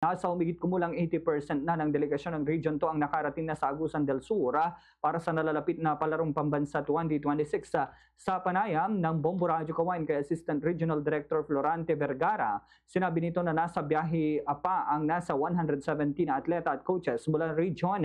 Nasa humigit kumulang 80% na ng delegasyon ng Region 2 ang nakarating na sa Agusan del Sur para sa nalalapit na palarong pambansa 2026. Sa panayam ng Bombo Radio Kawain kay Assistant Regional Director Florante Vergara, sinabi nito na nasa biyahe pa ang nasa 117 na atleta at coaches mula region.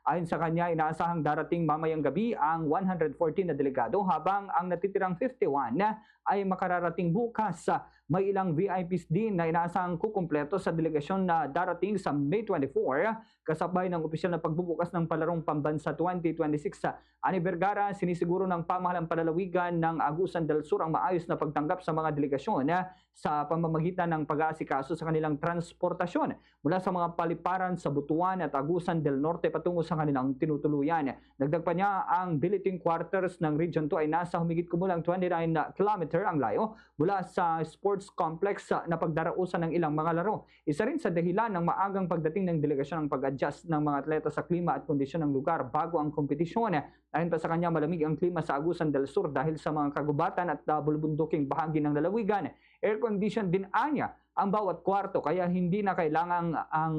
Ayon sa kanya, inaasahang darating mamayang gabi ang 114 na delegado habang ang natitirang 51 ay makararating bukas. May ilang VIPs din na inaasahang kukumpleto sa delegasyon na darating sa May 24 kasabay ng opisyal na pagbubukas ng palarong pambansa 2026. Ani Vergara, sinisiguro ng pamahalang palalawigan ng Agusan del Sur ang maayos na pagtanggap sa mga delegasyon sa pamamagitan ng pag-aasikaso sa kanilang transportasyon mula sa mga paliparan sa Butuan at Agusan del Norte patungo sa kanilang tinutuluyan. Dagdag pa niya, ang billeting quarters ng Region 2 ay nasa humigit kumulang 29 kilometer ang layo mula sa sports complex na pagdarausan ng ilang mga laro. Isa rin sa dahilan ng maagang pagdating ng delegasyon ang pag-adjust ng mga atleta sa klima at kondisyon ng lugar bago ang kompetisyon. Ayon pa sa kanya, malamig ang klima sa Agusan del Sur dahil sa mga kagubatan at bulubunduking bahagi ng lalawigan. Air condition din anya ang bawat kwarto kaya hindi na kailangang ang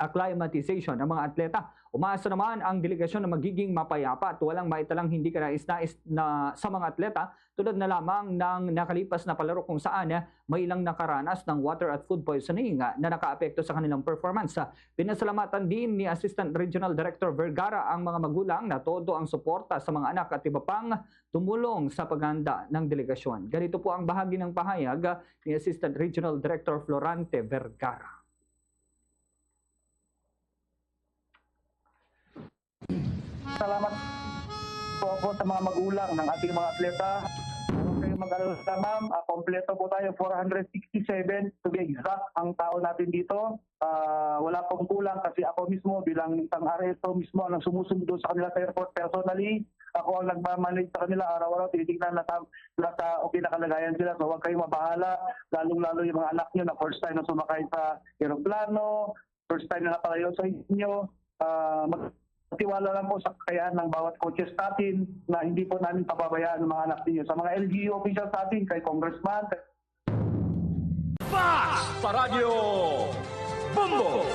acclimatization ng mga atleta. Umaasa naman ang delegasyon na magiging mapayapa at walang maitalang hindi kanais-nais na sa mga atleta tulad na lamang ng nakalipas na palaro kung saan may ilang nakaranas ng water at food poisoning na nakaapekto sa kanilang performance. Pinasalamatan din ni Assistant Regional Director Vergara ang mga magulang na todo ang suporta sa mga anak at iba pang tumulong sa paghahanda ng delegasyon. Ganito po ang bahagi ng pahayag ni Assistant Regional Director Florante Vergara. Salamat po ako sa mga magulang ng ating mga atleta. Huwag kayong mag-alala, ma'am. Kompleto po tayo, 467 to be exact ang tao natin dito. Wala pong kulang kasi ako mismo bilang isang RSO mismo ang sumusundo sa kanila sa airport personally. Ako ang nagmamanage sa kanila araw-araw. Tinitignan na nasa okay na kalagayan sila. So huwag kayong mabahala. Lalong-lalo yung mga anak nyo na first time na sumakay sa aeroplano, first time na napalayo sa inyo. Tiwala lang po sa kakayahan ng bawat coaches natin na hindi po namin pababayaan ng mga anak ninyo. Sa mga LGU officials natin, kay Congressman. Fast sa Radyo Bombo!